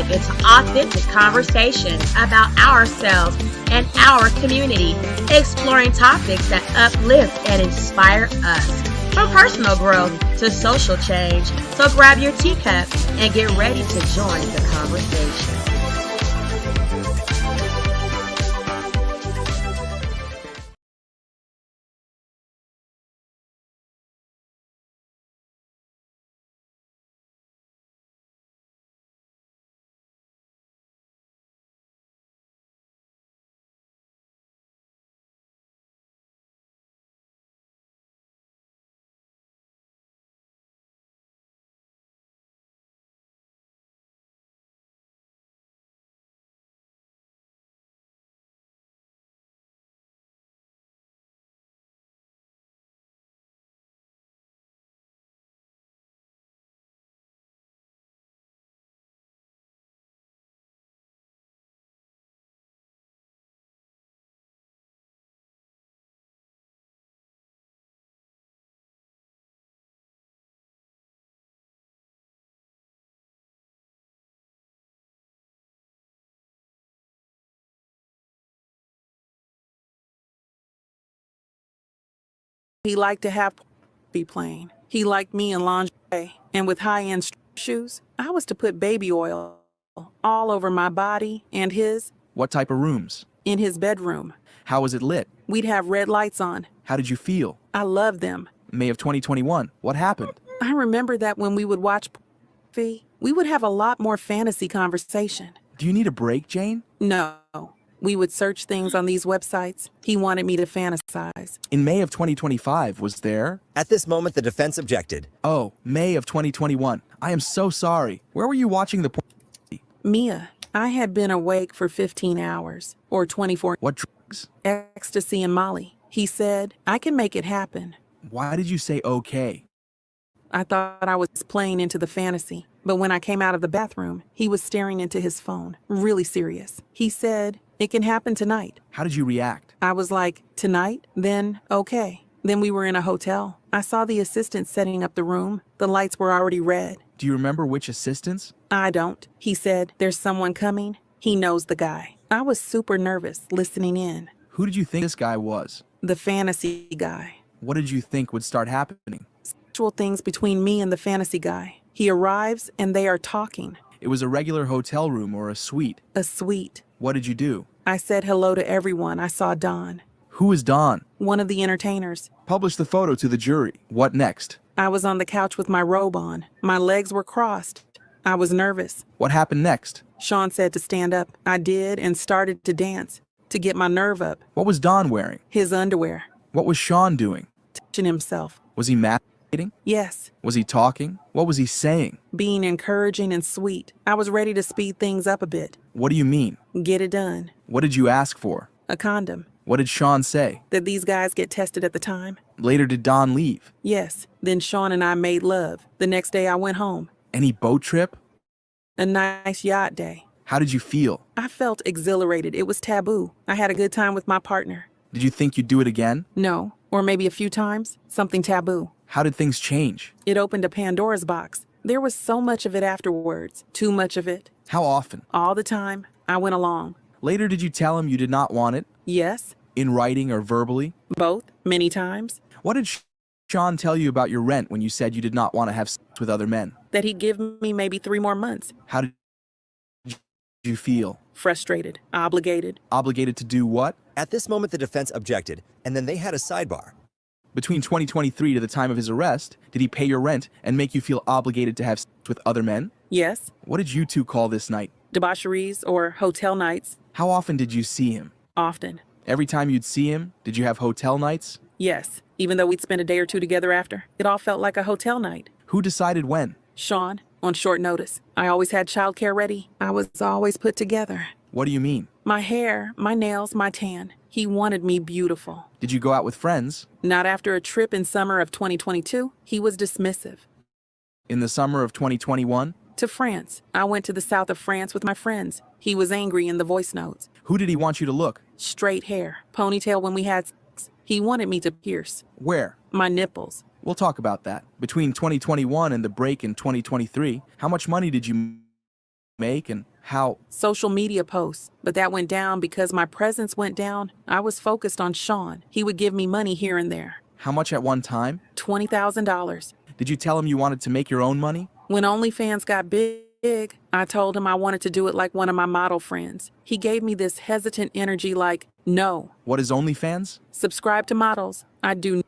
dive into authentic conversations about ourselves and our community, exploring topics that uplift and inspire us, from personal growth to social change. So grab your teacup and get ready to join the conversation. He liked to have be playing. He liked me in lingerie and with high-end shoes. I was to put baby oil all over my body and his. What type of rooms? In his bedroom. How was it lit? We'd have red lights on. How did you feel? I loved them. May of 2021. What happened? I remember that when we would watch we would have a lot more fantasy conversation. Do you need a break, Jane? No. We would search things on these websites. He wanted me to fantasize. In May of 2025, was there? At this moment, the defense objected. Oh, May of 2021. I am so sorry. Where were you watching the porn? Mia, I had been awake for 15 hours, or 24. What drugs? Ecstasy and Molly. He said, I can make it happen. Why did you say okay? I thought I was playing into the fantasy, but when I came out of the bathroom, he was staring into his phone, really serious. He said, it can happen tonight. How did you react? I was like, tonight? Then, okay. Then we were in a hotel. I saw the assistant setting up the room. The lights were already red. Do you remember which assistants? I don't. He said, there's someone coming. He knows the guy. I was super nervous listening in. Who did you think this guy was? The fantasy guy. What did you think would start happening? Sexual things between me and the fantasy guy. He arrives and they are talking. It was a regular hotel room or a suite? A suite. What did you do? I said hello to everyone. I saw Don. Who is Don? One of the entertainers. Publish the photo to the jury. What next? I was on the couch with my robe on. My legs were crossed. I was nervous. What happened next? Sean said to stand up. I did and started to dance, to get my nerve up. What was Don wearing? His underwear. What was Sean doing? Touching himself. Was he masturbating? Yes. Was he talking? What was he saying? Being encouraging and sweet. I was ready to speed things up a bit. What do you mean? Get it done. What did you ask for? A condom. What did Sean say? That these guys get tested at the time. Later, did Don leave? Yes. Then Sean and I made love. The next day I went home. Any boat trip? A nice yacht day. How did you feel? I felt exhilarated. It was taboo. I had a good time with my partner. Did you think you'd do it again? No. Or maybe a few times. Something taboo. How did things change? It opened a Pandora's box. There was so much of it afterwards. Too much of it. How often? All the time. I went along. Later, did you tell him you did not want it? Yes. In writing or verbally? Both. Many times. What did Sean tell you about your rent when you said you did not want to have sex with other men? That he'd give me maybe 3 more months. How did you feel? Frustrated. Obligated. Obligated to do what? At this moment, the defense objected, and then they had a sidebar. Between 2023 to the time of his arrest, did he pay your rent and make you feel obligated to have sex with other men? Yes. What did you two call this night? Debaucheries or hotel nights. How often did you see him? Often. Every time you'd see him, did you have hotel nights? Yes. Even though we'd spend a day or two together after, it all felt like a hotel night. Who decided when? Sean, on short notice. I always had childcare ready. I was always put together. What do you mean? My hair, my nails, my tan. He wanted me beautiful. Did you go out with friends? Not after a trip in summer of 2022. He was dismissive. In the summer of 2021? To France. I went to the south of France with my friends. He was angry in the voice notes. Who did he want you to look? Straight hair. Ponytail when we had sex. He wanted me to pierce. Where? My nipples. We'll talk about that. Between 2021 and the break in 2023, how much money did you make and How? Social media posts, but that went down because my presence went down. I was focused on Sean. He would give me money here and there. How much at one time? $20,000. Did you tell him you wanted to make your own money? When OnlyFans got big, I told him I wanted to do it like one of my model friends. He gave me this hesitant energy like, no. What is OnlyFans? Subscribe to models. I do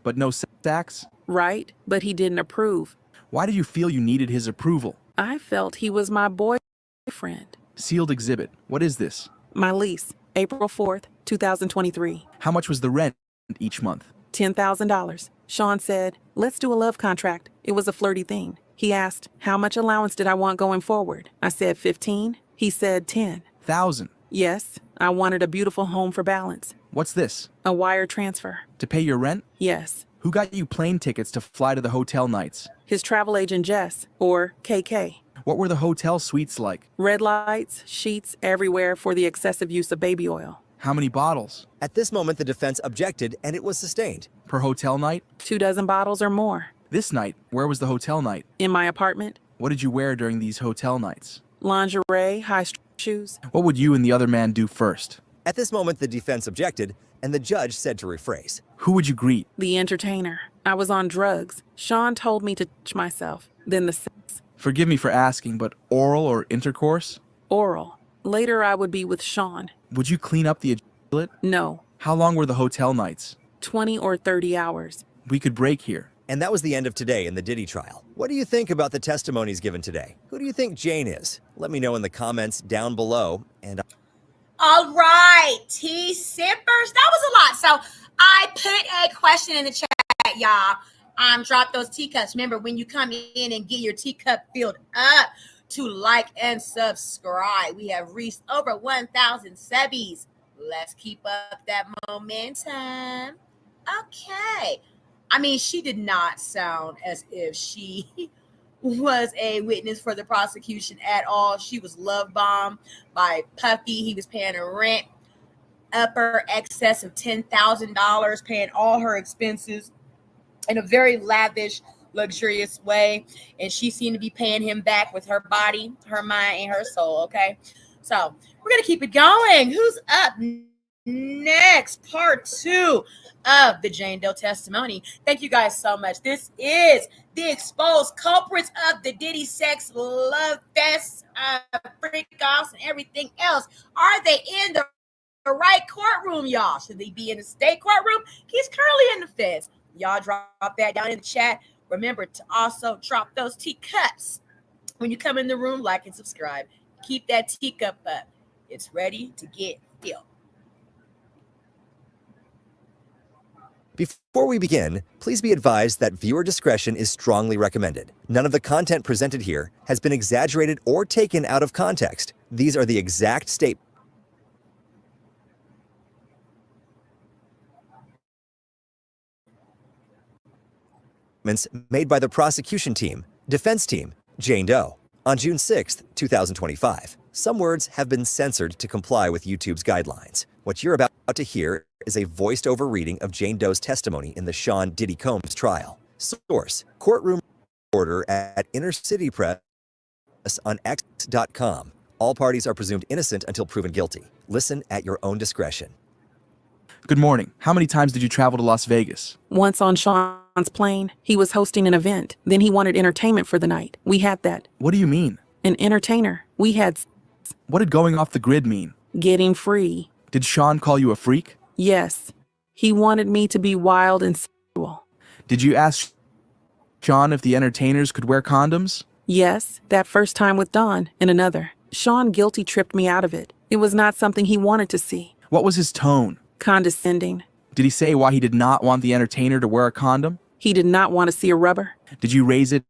But no sex acts? right, but he didn't approve. Why did you feel you needed his approval? I felt he was my boyfriend. Sealed exhibit. What is this? My lease, April 4th, 2023. How much was the rent each month? $10,000. Sean said, let's do a love contract. It was a flirty thing. He asked, how much allowance did I want going forward? I said 15. He said 10. 1,000. Yes, I wanted a beautiful home for balance. What's this? A wire transfer. To pay your rent? Yes. Who got you plane tickets to fly to the hotel nights? His travel agent Jess, or KK. What were the hotel suites like? Red lights, sheets everywhere for the excessive use of baby oil. How many bottles? At this moment, the defense objected and it was sustained. Per hotel night? 24 bottles or more. This night, where was the hotel night? In my apartment. What did you wear during these hotel nights? Lingerie, high shoes. What would you and the other man do first? At this moment, the defense objected and the judge said to rephrase. Who would you greet? The entertainer. I was on drugs. Sean told me to touch myself. Then the sex. Forgive me for asking, but oral or intercourse? Oral. Later I would be with Sean. Would you clean up the ejaculate? No. How long were the hotel nights? 20 or 30 hours. We could break here. And that was the end of today in the Diddy trial. What do you think about the testimonies given today? Who do you think Jane is? Let me know in the comments down below. And All right, tea sippers. That was a lot. So I put a question in the chat, y'all. Drop those teacups. Remember, when you come in and get your teacup filled up, to like and subscribe. We have reached over 1,000 subbies. Let's keep up that momentum. Okay. I mean, she did not sound as if she was a witness for the prosecution at all. She was love bombed by Puffy. He was paying her rent, upper excess of $10,000, paying all her expenses in a very lavish, luxurious way. And she seemed to be paying him back with her body, her mind, and her soul. Okay. So we're going to keep it going. Who's up next? Part 2 of the Jane Doe testimony. Thank you guys so much. This is the exposed culprits of the Diddy sex love fest, freak offs, and everything else. Are they in the right courtroom, y'all? Should they be in the state courtroom? He's currently in the feds. Y'all drop that down in the chat. Remember to also drop those teacups when you come in the room. Like and subscribe. Keep that teacup up. It's ready to get filled. before we begin, please be advised that viewer discretion is strongly recommended. None of the content presented here has been exaggerated or taken out of context. These are the exact statements made by the prosecution team, defense team, Jane Doe. On June 6, 2025, some words have been censored to comply with YouTube's guidelines. What you're about to hear is a voiced-over reading of Jane Doe's testimony in the Sean Diddy Combs trial. Source: courtroom reporter at Inner City Press on X.com. All parties are presumed innocent until proven guilty. Listen at your own discretion. Good morning. How many times did you travel to Las Vegas? Once on Sean's plane, he was hosting an event. Then he wanted entertainment for the night. We had that. What do you mean? An entertainer. We had What did going off the grid mean? getting free. Did Sean call you a freak? Yes. He wanted me to be wild and sexual. Did you ask Sean if the entertainers could wear condoms? Yes, that first time with Dawn and another. Sean guilty tripped me out of it. It was not something he wanted to see. What was his tone? Condescending. Did he say why he did not want the entertainer to wear a condom? He did not want to see a rubber. Did you raise it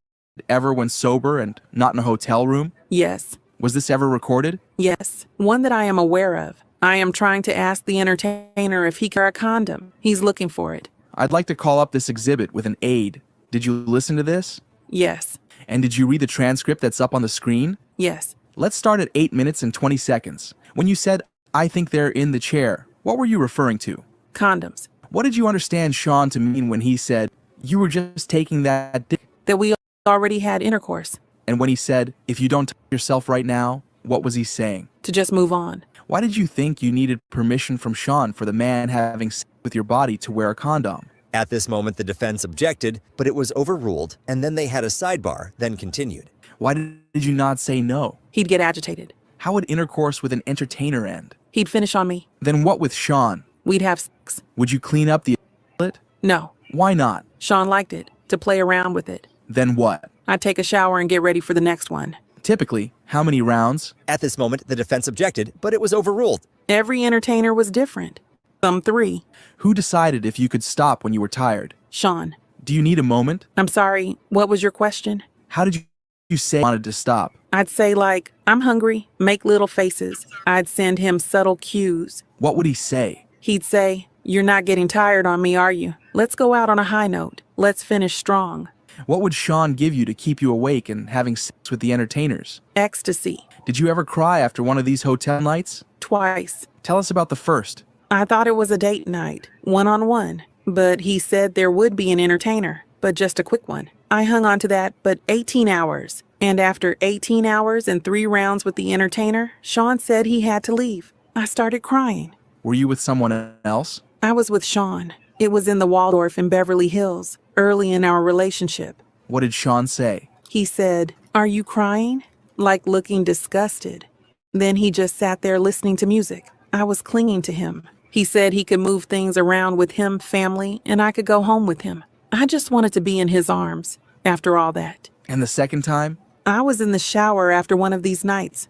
ever when sober and not in a hotel room? Yes. Was this ever recorded? Yes. One that I am aware of. I am trying to ask the entertainer if he can wear a condom. He's looking for it. I'd like to call up this exhibit with an aid. Did you listen to this? Yes. And did you read the transcript that's up on the screen? Yes. Let's start at 8 minutes and 20 seconds. When you said, "I think they're in the chair," what were you referring to? Condoms. What did you understand Sean to mean when he said, "You were just taking that dick"? That we already had intercourse. And when he said, "If you don't touch yourself right now"? What was he saying? to just move on. Why did you think you needed permission from Sean for the man having sex with your body to wear a condom? At this moment, the defense objected, but it was overruled, and then they had a sidebar, then continued. Why did you not say no? He'd get agitated. How would intercourse with an entertainer end? He'd finish on me. Then what with Sean? We'd have sex. Would you clean up the toilet? No. Why not? Sean liked it, to play around with it. Then what? I'd take a shower and get ready for the next one. Typically, how many rounds? At this moment, the defense objected, but it was overruled. Every entertainer was different. Some 3. Who decided if you could stop when you were tired? Sean. Do you need a moment? I'm sorry, what was your question? How did you say you wanted to stop? I'd say like, I'm hungry, make little faces. I'd send him subtle cues. What would he say? He'd say, you're not getting tired on me, are you? Let's go out on a high note. Let's finish strong. What would Sean give you to keep you awake and having sex with the entertainers? Ecstasy. Did you ever cry after one of these hotel nights? Twice. Tell us about the first. I thought it was a date night, one-on-one. But he said there would be an entertainer, but just a quick one. I hung on to that, but 18 hours. And after 18 hours and 3 rounds with the entertainer, Sean said he had to leave. I started crying. Were you with someone else? I was with Sean. It was in the Waldorf in Beverly Hills, early in our relationship. What did Sean say? He said, "Are you crying?" Like looking disgusted. Then he just sat there listening to music. I was clinging to him. He said he could move things around with him, family, and I could go home with him. I just wanted to be in his arms after all that. And the second time? I was in the shower after one of these nights.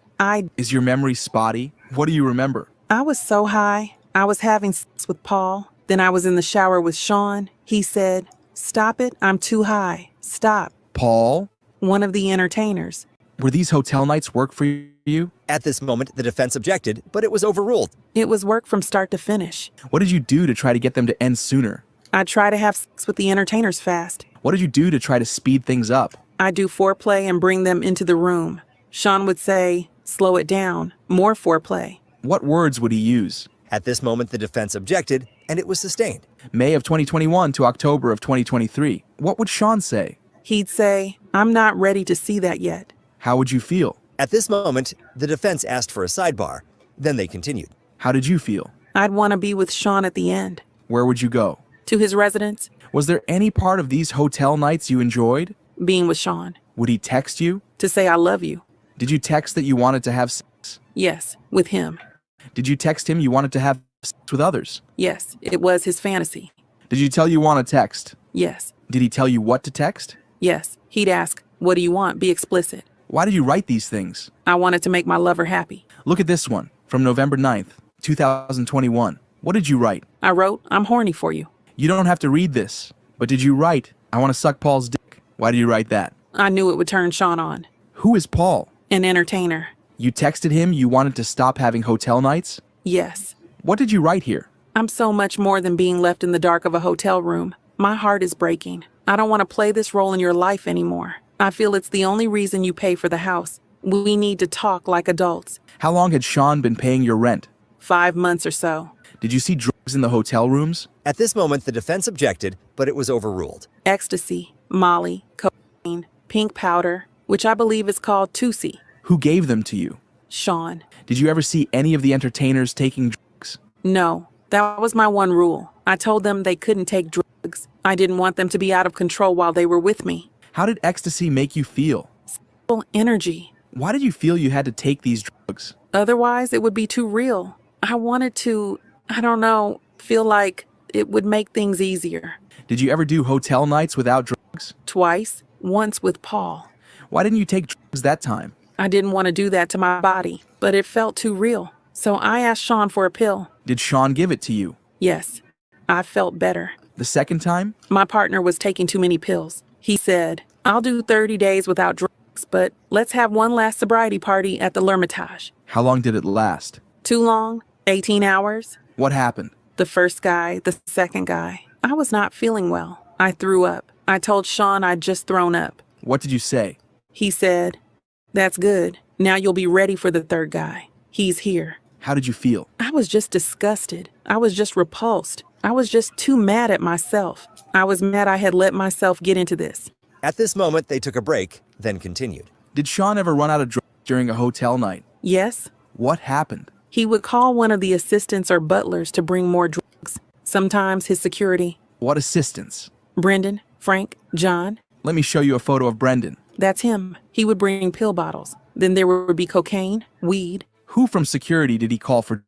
Is your memory spotty? What do you remember? I was so high. I was having sex with Paul. Then I was in the shower with Sean. He said, "Stop it, I'm too high. Stop." Paul? One of the entertainers. Were these hotel nights work for you? At this moment, the defense objected, but it was overruled. It was work from start to finish. What did you do to try to get them to end sooner? I'd try to have sex with the entertainers fast. What did you do to try to speed things up? I'd do foreplay and bring them into the room. Sean would say, "Slow it down, more foreplay." What words would he use? At this moment, the defense objected, and it was sustained. May of 2021 to October of 2023. What would Sean say? He'd say, "I'm not ready to see that yet." How would you feel? At this moment, the defense asked for a sidebar. Then they continued. How did you feel? I'd want to be with Sean at the end. Where would you go? To his residence, Was there any part of these hotel nights you enjoyed? being with Sean. Would he text you? To say I love you. Did you text that you wanted to have sex? Yes, with him. Did you text him you wanted to have sex with others? Yes, it was his fantasy. Did you tell you want to text? Yes, Did he tell you what to text? yes. He'd ask, "What do you want?" Be explicit. Why did you write these things? I wanted to make my lover happy. Look at this one, from November 9th, 2021. What did you write? I wrote, "I'm horny for you." You don't have to read this, but did you write, "I want to suck Paul's dick"? Why did you write that? I knew it would turn Sean on. Who is Paul? An entertainer. You texted him you wanted to stop having hotel nights? Yes. What did you write here? I'm so much more than being left in the dark of a hotel room. My heart is breaking. I don't want to play this role in your life anymore. I feel it's the only reason you pay for the house. We need to talk like adults. How long had Sean been paying your rent? 5 months or so. Did you see drugs in the hotel rooms? At this moment, the defense objected, but it was overruled. Ecstasy, Molly, cocaine, pink powder, which I believe is called Tusi. Who gave them to you? Sean. Did you ever see any of the entertainers taking drugs? No, that was my one rule. I told them they couldn't take drugs. I didn't want them to be out of control while they were with me. How did ecstasy make you feel? Full energy. Why did you feel you had to take these drugs? Otherwise, it would be too real. I wanted to, I don't know, feel like it would make things easier. Did you ever do hotel nights without drugs? Twice, once with Paul. Why didn't you take drugs that time? I didn't want to do that to my body, but it felt too real. So I asked Sean for a pill. Did Sean give it to you? Yes, I felt better. The second time? My partner was taking too many pills. He said, "I'll do 30 days without drugs, but let's have one last sobriety party at the L'Hermitage." How long did it last? Too long? 18 hours? What happened? The first guy, the second guy. I was not feeling well. I threw up. I told Sean I'd just thrown up. What did you say? He said, "That's good. Now you'll be ready for the third guy. He's here." How did you feel? I was just disgusted. I was just repulsed. I was just too mad at myself. I was mad I had let myself get into this. At this moment, they took a break, then continued. Did Sean ever run out of drugs during a hotel night? Yes. What happened? He would call one of the assistants or butlers to bring more drugs. Sometimes his security. What assistants? Brendan, Frank, John. Let me show you a photo of Brendan. That's him. He would bring pill bottles. Then there would be cocaine, weed. Who from security did he call for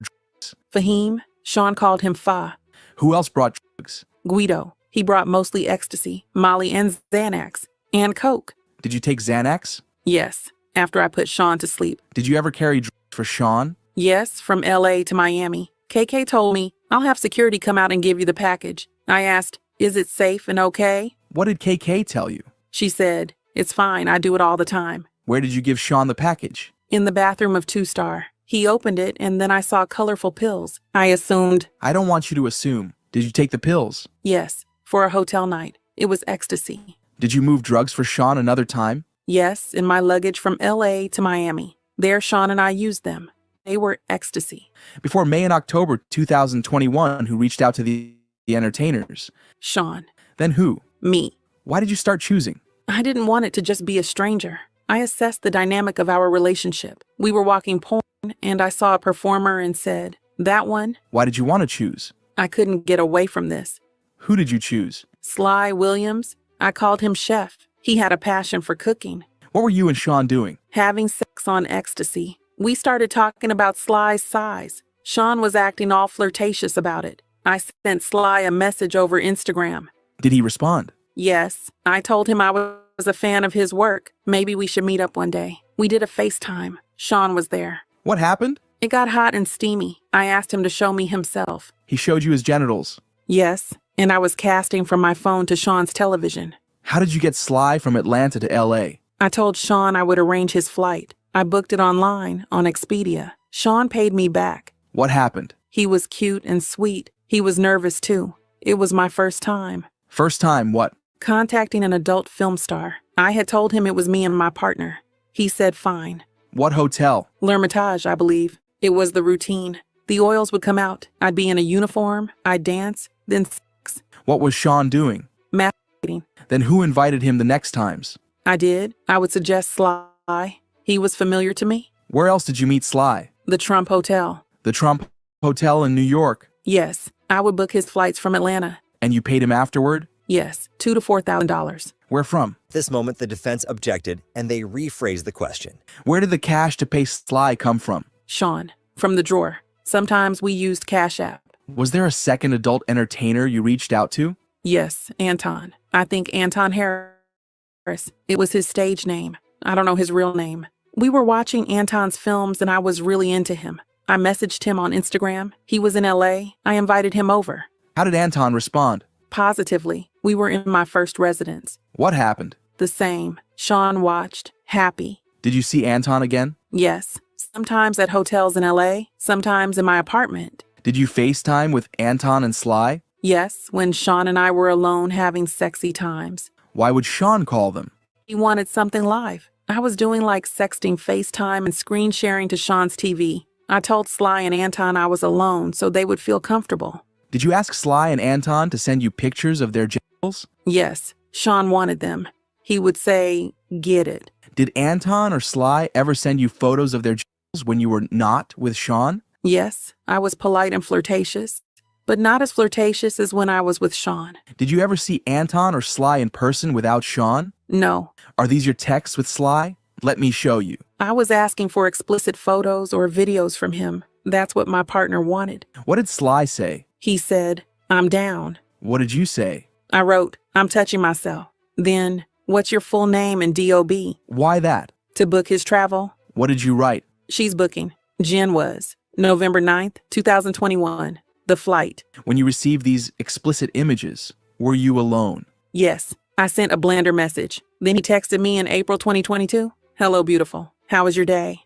drugs? Fahim. Sean called him Fa. Who else brought drugs? Guido. He brought mostly ecstasy, Molly, and Xanax. And coke. Did you take Xanax? Yes, after I put Sean to sleep. Did you ever carry drugs for Sean? Yes, from LA to Miami. KK told me, I'll have security come out and give you the package. I asked, is it safe and okay? What did KK tell you? She said, it's fine, I do it all the time. Where did you give Sean the package? In the bathroom of 2-Star. He opened it and then I saw colorful pills. I assumed. I don't want you to assume. Did you take the pills? Yes, for a hotel night. It was ecstasy. Did you move drugs for Sean another time? Yes, in my luggage from LA to Miami. There Sean and I used them. They were ecstasy. Before May and October 2021, who reached out to the entertainers? Sean. Then who? Me. Why did you start choosing? I didn't want it to just be a stranger. I assessed the dynamic of our relationship. We were walking porn, and I saw a performer and said, that one? Why did you want to choose? I couldn't get away from this. Who did you choose? Sly Williams. I called him Chef. He had a passion for cooking. What were you and Sean doing? Having sex on ecstasy. We started talking about Sly's size. Sean was acting all flirtatious about it. I sent Sly a message over Instagram. Did he respond? Yes. I told him I was a fan of his work. Maybe we should meet up one day. We did a FaceTime. Sean was there. What happened? It got hot and steamy. I asked him to show me himself. He showed you his genitals. Yes, and I was casting from my phone to Sean's television. How did you get Sly from Atlanta to LA? I told Sean I would arrange his flight. I booked it online, on Expedia. Sean paid me back. What happened? He was cute and sweet. He was nervous too. It was my first time. First time what? Contacting an adult film star. I had told him it was me and my partner. He said fine. What hotel? L'Hermitage, I believe. It was the routine. The oils would come out. I'd be in a uniform. I'd dance. Then sex. What was Sean doing? Masturbating. Then who invited him the next times? I did. I would suggest Sly. He was familiar to me. Where else did you meet Sly? The Trump Hotel. The Trump Hotel in New York. Yes. I would book his flights from Atlanta. And you paid him afterward? Yes. $2,000 to $4,000. Where from? At this moment, the defense objected, and they rephrased the question. Where did the cash to pay Sly come from? Sean. From the drawer. Sometimes we used Cash App. Was there a second adult entertainer you reached out to? Yes, Anton. I think Anton Harris. It was his stage name. I don't know his real name. We were watching Anton's films and I was really into him. I messaged him on Instagram. He was in LA. I invited him over. How did Anton respond? Positively. We were in my first residence. What happened? The same. Sean watched. Happy. Did you see Anton again? Yes. Sometimes at hotels in LA. Sometimes in my apartment. Did you FaceTime with Anton and Sly? Yes, when Sean and I were alone having sexy times. Why would Sean call them? He wanted something live. I was doing like sexting FaceTime and screen sharing to Sean's TV. I told Sly and Anton I was alone so they would feel comfortable. Did you ask Sly and Anton to send you pictures of their genitals? Yes, Sean wanted them. He would say, get it. Did Anton or Sly ever send you photos of their genitals when you were not with Sean? Yes, I was polite and flirtatious, but not as flirtatious as when I was with Sean. Did you ever see Anton or Sly in person without Sean? No. Are these your texts with Sly? Let me show you. I was asking for explicit photos or videos from him. That's what my partner wanted. What did Sly say? He said, I'm down. What did you say? I wrote, I'm touching myself. Then, what's your full name and DOB? Why that? To book his travel. What did you write? She's booking. Jen was. November 9th, 2021. The flight. When you received these explicit images, were you alone? Yes. I sent a Blender message. Then he texted me in April 2022. Hello, beautiful. How was your day?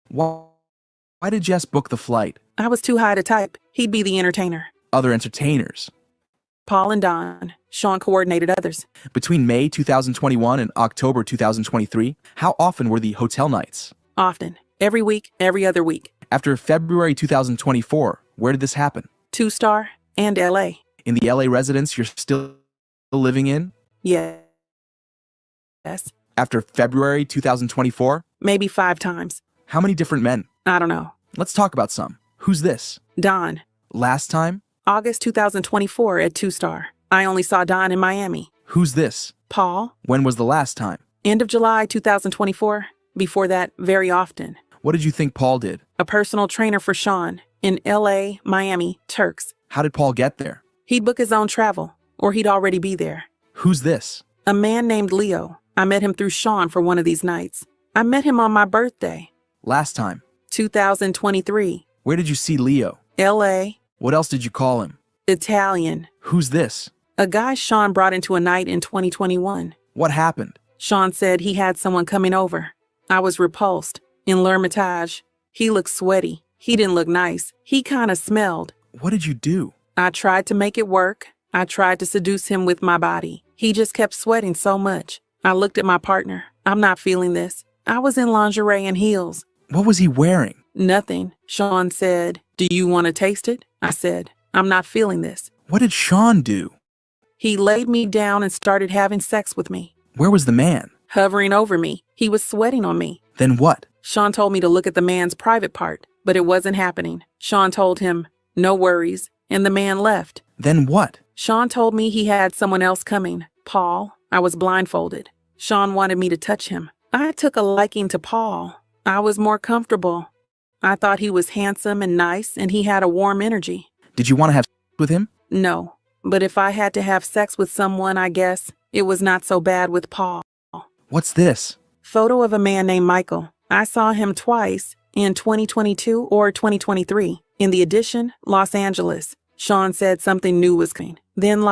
Why did Jess book the flight? I was too high to type. He'd be the entertainer. Other entertainers. Paul and Don. Sean coordinated others. Between May 2021 and October 2023, how often were the hotel nights? Often. Every week, every other week. After February 2024, where did this happen? 2-Star and LA. In the LA residence you're still living in? Yes. After February 2024? maybe 5 times. How many different men? I don't know. Let's talk about some. Who's this? Don. Last time? August 2024 at 2-Star. I only saw Don in Miami. Who's this? Paul. When was the last time? End of July 2024. Before that, very often. What did you think Paul did? A personal trainer for Sean in LA, Miami, Turks. How did Paul get there? He'd book his own travel, or he'd already be there. Who's this? A man named Leo. I met him through Sean for one of these nights. I met him on my birthday. Last time? 2023. Where did you see Leo? LA. What else did you call him? Italian. Who's this? A guy Sean brought into a night in 2021. What happened? Sean said he had someone coming over. I was repulsed. In L'Hermitage. He looked sweaty. He didn't look nice. He kind of smelled. What did you do? I tried to make it work. I tried to seduce him with my body. He just kept sweating so much. I looked at my partner. I'm not feeling this. I was in lingerie and heels. What was he wearing? Nothing. Sean said, "Do you want to taste it?" I said, "I'm not feeling this." What did Sean do? He laid me down and started having sex with me. Where was the man? Hovering over me. He was sweating on me. Then what? Sean told me to look at the man's private part, but it wasn't happening. Sean told him, "No worries," and the man left. Then what? Sean told me he had someone else coming. Paul. I was blindfolded. Sean wanted me to touch him. I took a liking to Paul. I was more comfortable. I thought he was handsome and nice, and he had a warm energy. Did you want to have sex with him? No, but if I had to have sex with someone, I guess it was not so bad with Paul. What's this? Photo of a man named Michael. I saw him twice, in 2022 or 2023, in the Edition, Los Angeles. Sean said something new was coming. Then,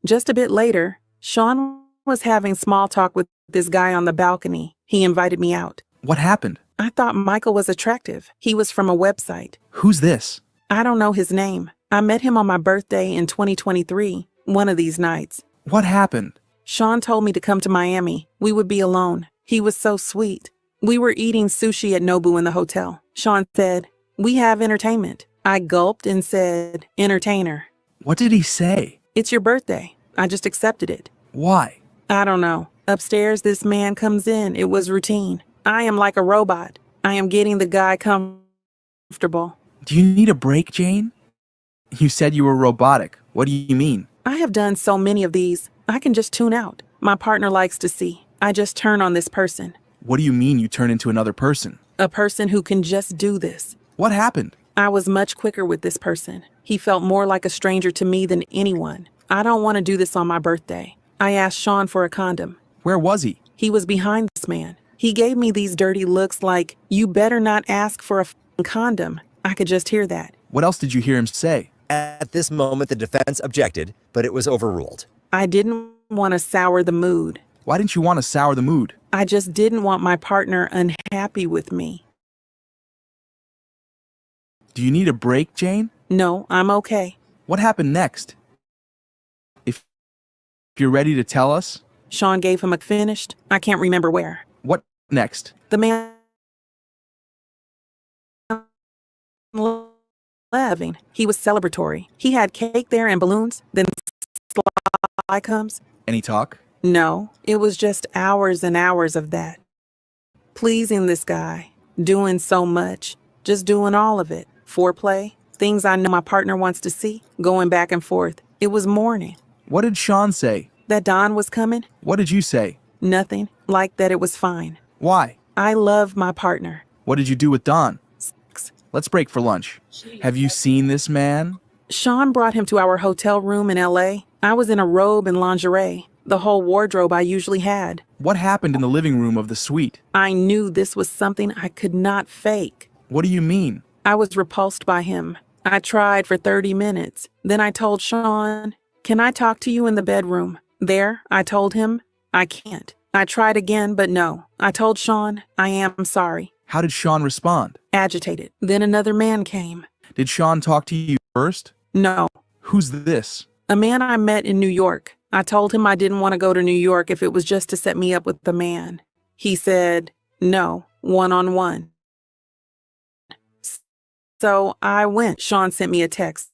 just a bit later, Sean was having small talk with this guy on the balcony. He invited me out. What happened? I thought Michael was attractive. He was from a website. Who's this? I don't know his name. I met him on my birthday in 2023, one of these nights. What happened? Sean told me to come to Miami. We would be alone. He was so sweet. We were eating sushi at Nobu in the hotel. Sean said, "We have entertainment." I gulped and said, "Entertainer." What did he say? "It's your birthday." I just accepted it. Why? I don't know. Upstairs, this man comes in. It was routine. I am like a robot. I am getting the guy comfortable. Do you need a break, Jane? You said you were robotic. What do you mean? I have done so many of these. I can just tune out. My partner likes to see. I just turn on this person. What do you mean you turn into another person? A person who can just do this. What happened? I was much quicker with this person. He felt more like a stranger to me than anyone. I don't want to do this on my birthday. I asked Sean for a condom. Where was he? He was behind this man. He gave me these dirty looks like, "You better not ask for a condom." I could just hear that. What else did you hear him say? At this moment, the defense objected, but it was overruled. I didn't want to sour the mood. Why didn't you want to sour the mood? I just didn't want my partner unhappy with me. Do you need a break, Jane? No, I'm okay. What happened next? If you're ready to tell us. Sean gave him a finished. I can't remember where. What next? The man laughing. He was celebratory. He had cake there and balloons. Then Sly comes. Any talk? No, it was just hours and hours of that. Pleasing this guy. Doing so much. Just doing all of it. Foreplay. Things I know my partner wants to see. Going back and forth. It was morning. What did Sean say? That Don was coming? What did you say? Nothing. Like that it was fine. Why? I love my partner. What did you do with Don? Sex. Let's break for lunch. Have you seen this man? Sean brought him to our hotel room in LA. I was in a robe and lingerie. The whole wardrobe I usually had. What happened in the living room of the suite? I knew this was something I could not fake. What do you mean? I was repulsed by him. I tried for 30 minutes. Then I told Sean, "Can I talk to you in the bedroom?" There, I told him, "I can't." I tried again, but no. I told Sean, "I am sorry." How did Sean respond? Agitated. Then another man came. Did Sean talk to you first? No. Who's this? A man I met in New York. I told him I didn't want to go to New York if it was just to set me up with the man. He said, "No, one-on-one." So I went. Sean sent me a text.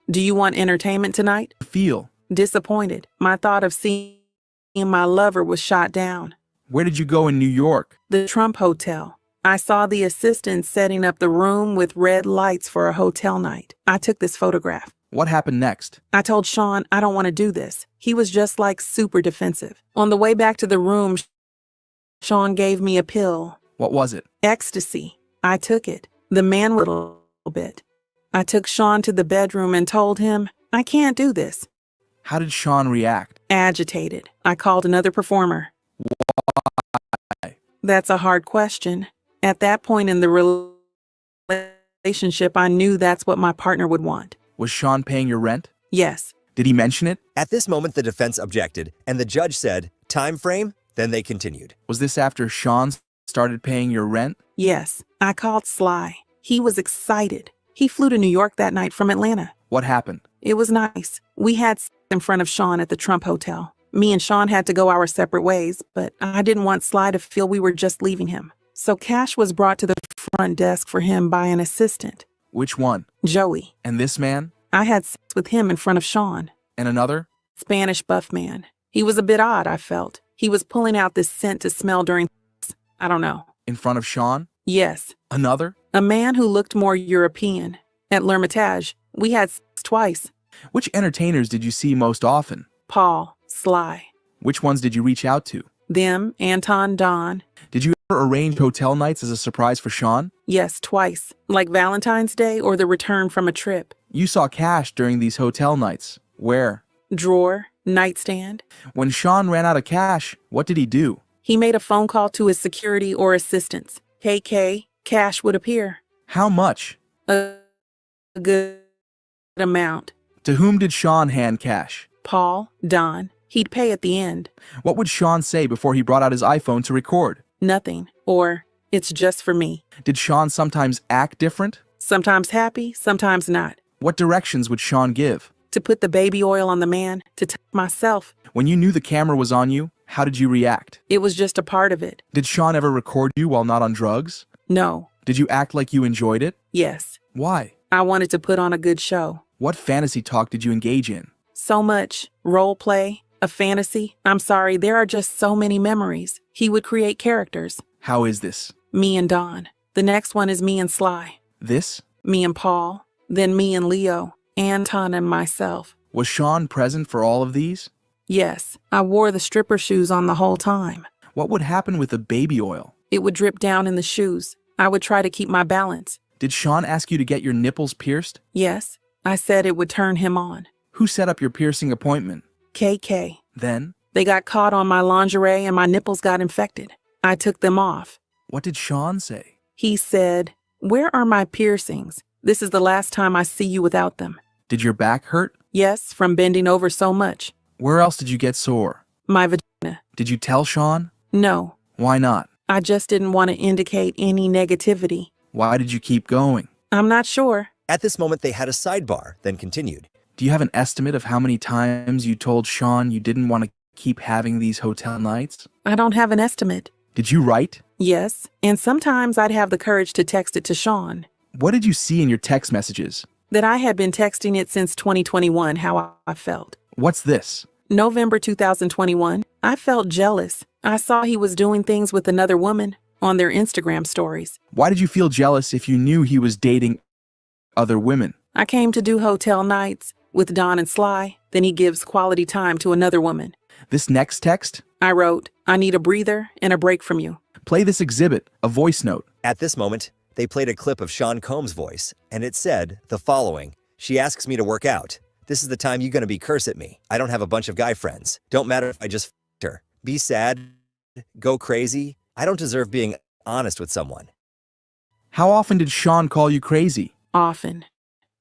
"Do you want entertainment tonight?" Feel. Disappointed. My thought of seeing my lover was shot down. Where did you go in New York? The Trump Hotel. I saw the assistant setting up the room with red lights for a hotel night. I took this photograph. What happened next? I told Sean I don't want to do this. He was just like super defensive. On the way back to the room, Sean gave me a pill. What was it? Ecstasy. I took it. The man was a little bit. I took Sean to the bedroom and told him, I can't do this. How did Sean react? Agitated. I called another performer. Why? That's a hard question. At that point in the relationship, I knew that's what my partner would want. Was Sean paying your rent? Yes. Did he mention it? At this moment, the defense objected, and the judge said, time frame? Then they continued. Was this after Sean started paying your rent? Yes. I called Sly. He was excited. He flew to New York that night from Atlanta. What happened? It was nice. We had sex in front of Sean at the Trump Hotel. Me and Sean had to go our separate ways, but I didn't want Sly to feel we were just leaving him. So cash was brought to the front desk for him by an assistant. Which one? Joey. And this man? I had sex with him in front of Sean. And another? Spanish buff man. He was a bit odd, I felt. He was pulling out this scent to smell during sex. I don't know. In front of Sean? Yes. Another? A man who looked more European. At L'Hermitage, we had sex twice. Which entertainers did you see most often? Paul, Sly. Which ones did you reach out to? Them, Anton, Don. Did you ever arrange hotel nights as a surprise for Sean? Yes, twice. Like Valentine's Day or the return from a trip. You saw Cash during these hotel nights. Where? Drawer, nightstand. When Sean ran out of cash, what did he do? He made a phone call to his security or assistants. KK, cash would appear. How much? A good amount. To whom did Sean hand cash? Paul, Don. He'd pay at the end. What would Sean say before he brought out his iPhone to record? Nothing. Or, it's just for me. Did Sean sometimes act different? Sometimes happy, sometimes not. What directions would Sean give? To put the baby oil on the man, to touch myself. When you knew the camera was on you, how did you react? It was just a part of it. Did Sean ever record you while not on drugs? No. Did you act like you enjoyed it? Yes. Why? I wanted to put on a good show. What fantasy talk did you engage in? So much. Role play. A fantasy. I'm sorry, there are just so many memories. He would create characters. How is this? Me and Don. The next one is me and Sly. This? Me and Paul. Then me and Leo. Anton and myself. Was Sean present for all of these? Yes. I wore the stripper shoes on the whole time. What would happen with the baby oil? It would drip down in the shoes. I would try to keep my balance. Did Sean ask you to get your nipples pierced? Yes. I said it would turn him on. Who set up your piercing appointment? KK. Then? They got caught on my lingerie and my nipples got infected. I took them off. What did Sean say? He said, "Where are my piercings? This is the last time I see you without them." Did your back hurt? Yes, from bending over so much. Where else did you get sore? My vagina. Did you tell Sean? No. Why not? I just didn't want to indicate any negativity. Why did you keep going? I'm not sure. At this moment, they had a sidebar, then continued. Do you have an estimate of how many times you told Sean you didn't want to keep having these hotel nights? I don't have an estimate. Did you write? Yes, and sometimes I'd have the courage to text it to Sean. What did you see in your text messages? That I had been texting it since 2021, how I felt. What's this? November 2021, I felt jealous. I saw he was doing things with another woman on their Instagram stories. Why did you feel jealous if you knew he was dating other women? I came to do hotel nights with Don and Sly, then he gives quality time to another woman. This next text? I wrote, "I need a breather and a break from you." Play this exhibit, a voice note. At this moment, they played a clip of Sean Combs' voice, and it said the following. She asks me to work out. This is the time you're gonna be curse at me. I don't have a bunch of guy friends. Don't matter if I just f***ed her. Be sad. Go crazy. I don't deserve being honest with someone. How often did Sean call you crazy? Often.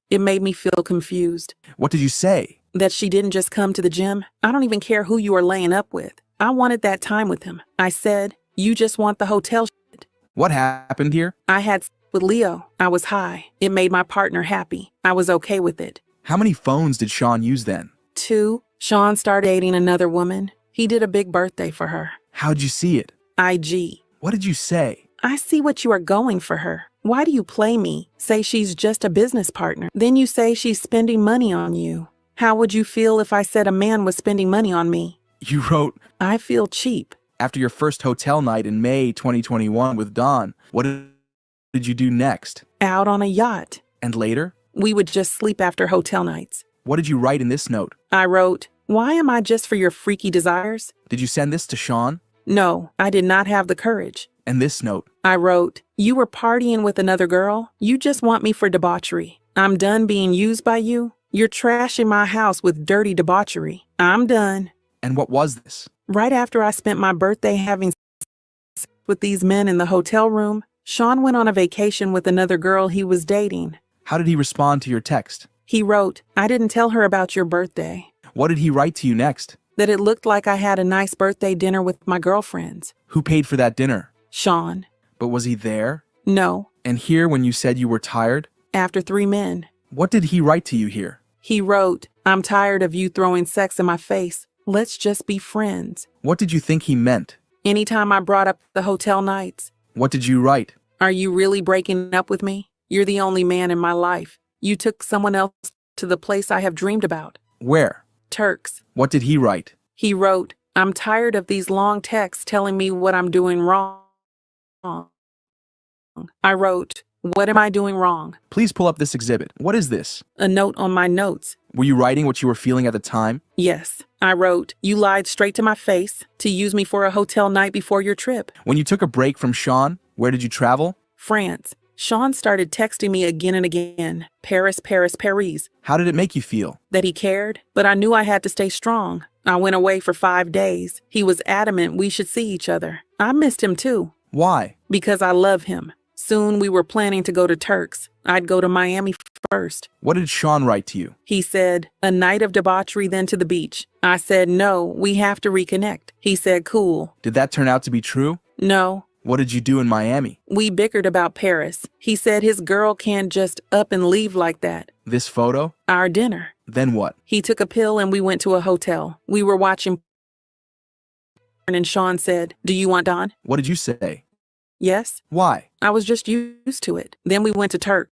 It made me feel confused. What did you say? That she didn't just come to the gym. I don't even care who you are laying up with. I wanted that time with him. I said, "You just want the hotel shit." What happened here? I had sex with Leo. I was high. It made my partner happy. I was okay with it. How many phones did Sean use then? 2. Sean started dating another woman. He did a big birthday for her. How'd you see it? IG. What did you say? "I see what you are going for her. Why do you play me? Say she's just a business partner. Then you say she's spending money on you. How would you feel if I said a man was spending money on me?" You wrote, "I feel cheap." After your first hotel night in May 2021 with Dawn, what did you do next? Out on a yacht. And later? We would just sleep after hotel nights. What did you write in this note? I wrote, "Why am I just for your freaky desires?" Did you send this to Sean? No, I did not have the courage. And this note? I wrote, "You were partying with another girl? You just want me for debauchery. I'm done being used by you. You're trashing my house with dirty debauchery. I'm done." And what was this? Right after I spent my birthday having sex with these men in the hotel room, Sean went on a vacation with another girl he was dating. How did he respond to your text? He wrote, "I didn't tell her about your birthday." What did he write to you next? That it looked like I had a nice birthday dinner with my girlfriends. Who paid for that dinner? Sean. But was he there? No. And here when you said you were tired? After 3 men. What did he write to you here? He wrote, "I'm tired of you throwing sex in my face. Let's just be friends." What did you think he meant? Anytime I brought up the hotel nights. What did you write? "Are you really breaking up with me? You're the only man in my life. You took someone else to the place I have dreamed about." Where? Turks. What did he write? He wrote, "I'm tired of these long texts telling me what I'm doing wrong." I wrote, "What am I doing wrong?" Please pull up this exhibit. What is this? A note on my notes. Were you writing what you were feeling at the time? Yes. I wrote, "You lied straight to my face to use me for a hotel night before your trip." When you took a break from Sean, where did you travel? France. Sean started texting me again and again. Paris, Paris, Paris. How did it make you feel? That he cared, but I knew I had to stay strong. I went away for 5 days. He was adamant we should see each other. I missed him too. Why? Because I love him. Soon we were planning to go to Turks. I'd go to Miami first. What did Sean write to you? He said, "A night of debauchery, then to the beach." I said, "No, we have to reconnect." He said, "Cool." Did that turn out to be true? No. What did you do in Miami? We bickered about Paris. He said his girl can't just up and leave like that. This photo? Our dinner. Then what? He took a pill and we went to a hotel. We were watching porn and Sean said, "Do you want Don?" What did you say? Yes. Why? I was just used to it. Then we went to Turk.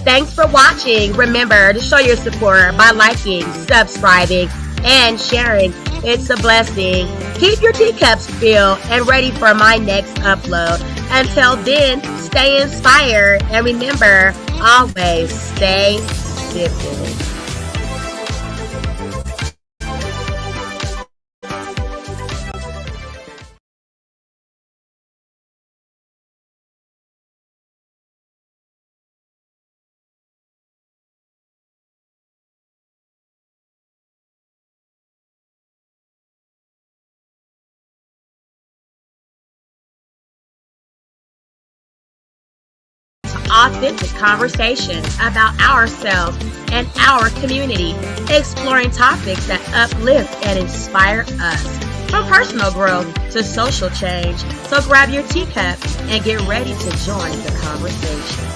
Thanks for watching. Remember to show your support by liking, subscribing, and sharing. It's a blessing. Keep your teacups filled and ready for my next upload. Until then, stay inspired and remember, always stay dipping. Authentic conversations about ourselves and our community, exploring topics that uplift and inspire us, from personal growth to social change. So grab your teacup and get ready to join the conversation.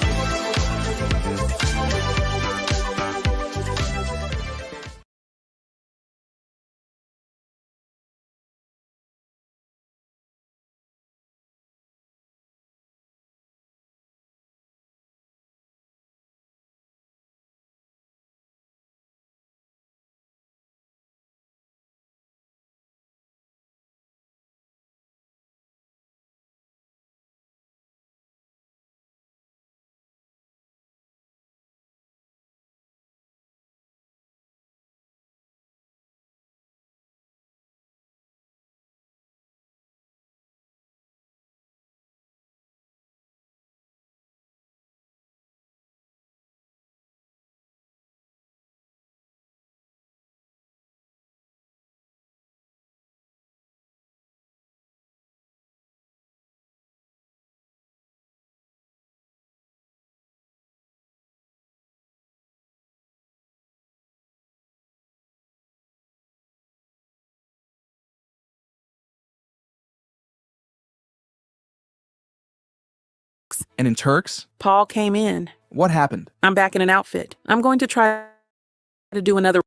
And in Turks? Paul came in. What happened? I'm back in an outfit. I'm going to try to do another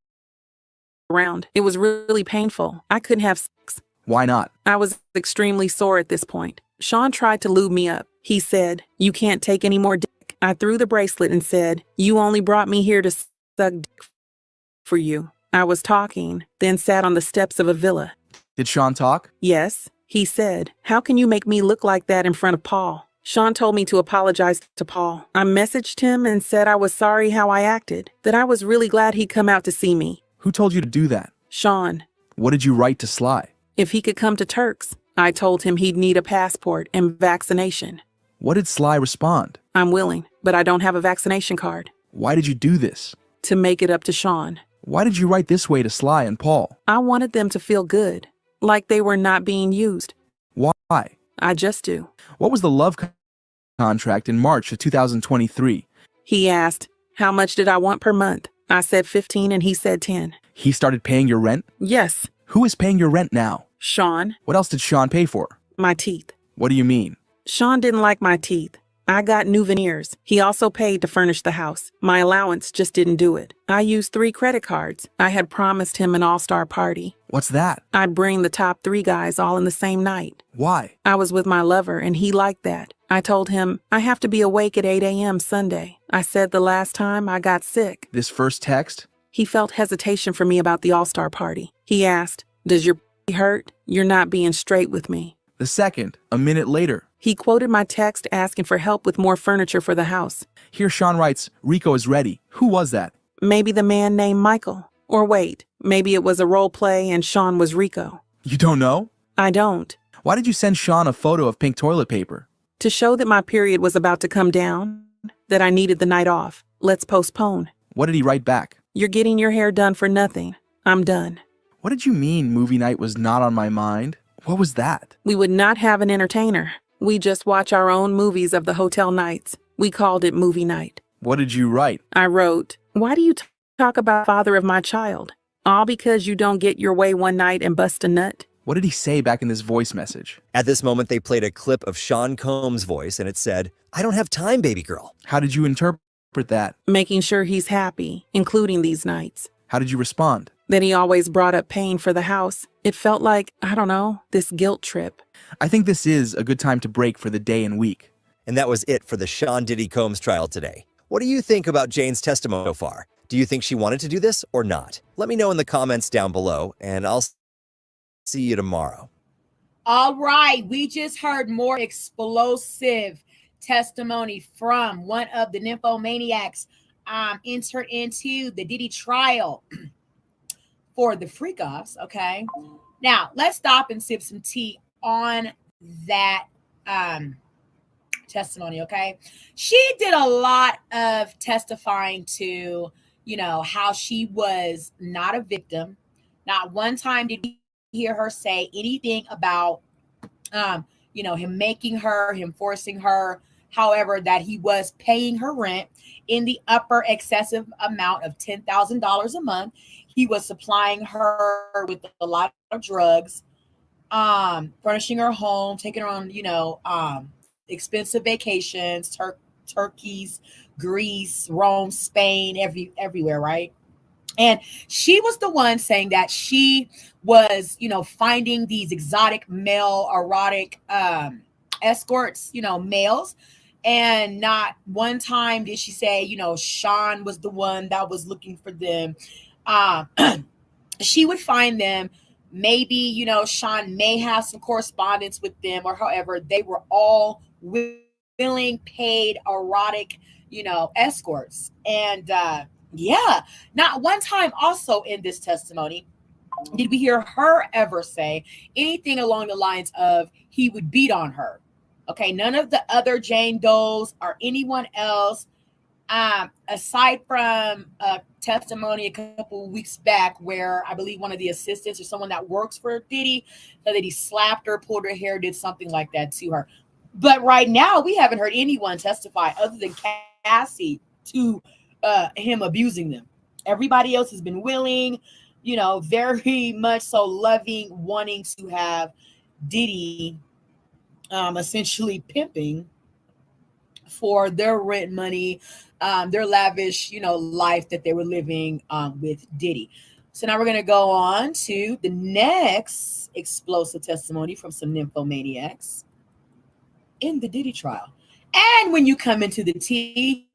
round. It was really painful. I couldn't have sex. Why not? I was extremely sore at this point. Sean tried to lube me up. He said, "You can't take any more dick." I threw the bracelet and said, "You only brought me here to suck dick for you." I was talking, then sat on the steps of a villa. Did Sean talk? Yes, he said. "How can you make me look like that in front of Paul?" Sean told me to apologize to Paul. I messaged him and said I was sorry how I acted, that I was really glad he'd come out to see me. Who told you to do that? Sean. What did you write to Sly? If he could come to Turks. I told him he'd need a passport and vaccination. What did Sly respond? "I'm willing, but I don't have a vaccination card." Why did you do this? To make it up to Sean. Why did you write this way to Sly and Paul? I wanted them to feel good, like they were not being used. Why? I just do. What was the love contract in March of 2023? He asked, how much did I want per month? I said 15 and he said 10. He started paying your rent? Yes. Who is paying your rent now? Sean. What else did Sean pay for? My teeth. What do you mean? Sean didn't like my teeth. I got new veneers. He also paid to furnish the house. My allowance just didn't do it. I used 3 credit cards. I had promised him an all-star party. What's that? I'd bring the top 3 guys all in the same night. Why? I was with my lover and he liked that. I told him, I have to be awake at 8 a.m. Sunday. I said the last time I got sick. This first text? He felt hesitation for me about the all-star party. He asked, "Does your hurt? You're not being straight with me." The second, a minute later. He quoted my text asking for help with more furniture for the house. Here Sean writes, Rico is ready. Who was that? Maybe the man named Michael. Or wait, maybe it was a role play and Sean was Rico. You don't know? I don't. Why did you send Sean a photo of pink toilet paper? To show that my period was about to come down, that I needed the night off. Let's postpone. What did he write back? You're getting your hair done for nothing. I'm done. What did you mean movie night was not on my mind? What was that? We would not have an entertainer. We just watch our own movies of the hotel nights. We called it movie night. What did you write? I wrote, "Why do you talk about father of my child? All because you don't get your way one night and bust a nut?" What did he say back in this voice message? At this moment, they played a clip of Sean Combs' voice, and it said, "I don't have time, baby girl." How did you interpret that? Making sure he's happy, including these nights. How did you respond? That he always brought up paying for the house. It felt like, I don't know, this guilt trip. I think this is a good time to break for the day and week. And that was it for the Sean Diddy Combs trial today. What do you think about Jane's testimony so far? Do you think she wanted to do this or not? Let me know in the comments down below, and I'll see you tomorrow. All right, we just heard more explosive testimony from one of the nymphomaniacs entered into the Diddy trial for the freak offs. Okay, now let's stop and sip some tea on that testimony. Okay, she did a lot of testifying to, how she was not a victim. Not one time did we hear her say anything about him making her, him forcing her. However, that he was paying her rent in the upper excessive amount of $10,000 a month. He was supplying her with a lot of drugs, furnishing her home, taking her on, expensive vacations, Turkeys, Greece, Rome, Spain, everywhere, right? And she was the one saying that she was, finding these exotic male erotic escorts, males. And not one time did she say, Sean was the one that was looking for them. She would find them. Maybe, Sean may have some correspondence with them, or however, they were all willing, paid, erotic, escorts. And not one time also in this testimony did we hear her ever say anything along the lines of he would beat on her. Okay, none of the other Jane Does or anyone else, aside from a testimony a couple of weeks back where I believe one of the assistants or someone that works for Diddy said that he slapped her, pulled her hair, did something like that to her. But right now, we haven't heard anyone testify other than Cassie to him abusing them. Everybody else has been willing, very much so loving, wanting to have Diddy essentially pimping for their rent money, their lavish, life that they were living with Diddy. So now we're going to go on to the next explosive testimony from some nymphomaniacs in the Diddy trial. And when you come into the tea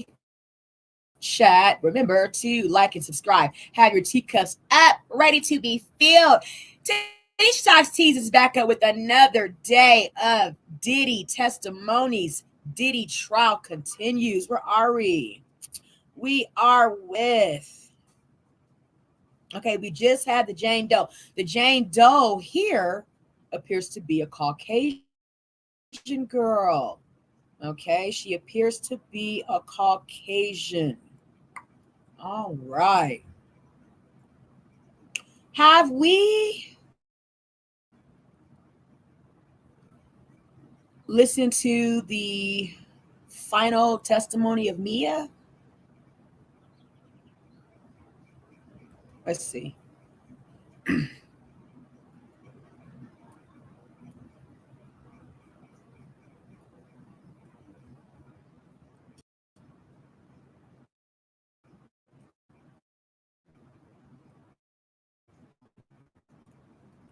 chat, remember to like and subscribe. Have your teacups up, ready to be filled. Tanisha Talks Teas is back up with another day of Diddy testimonies. Diddy trial continues. Where are we? We are with, okay, we just had the Jane Doe. The Jane Doe here appears to be a Caucasian girl. Okay, she appears to be a Caucasian. All right. Have we listened to the final testimony of Mia? Let's see.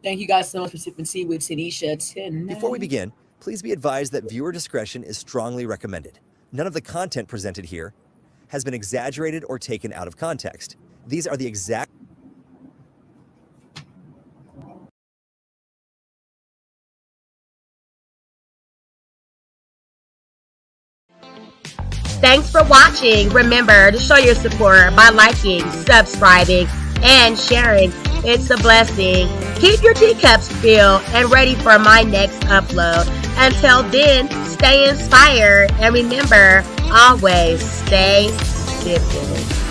Thank you guys so much for sipping tea with Tanisha tonight. Before we begin, please be advised that viewer discretion is strongly recommended. None of the content presented here has been exaggerated or taken out of context. These are the exact Thanks for watching. Remember to show your support by liking, subscribing, and sharing. It's a blessing. Keep your teacups filled and ready for my next upload. Until then, stay inspired and remember, always stay sipping.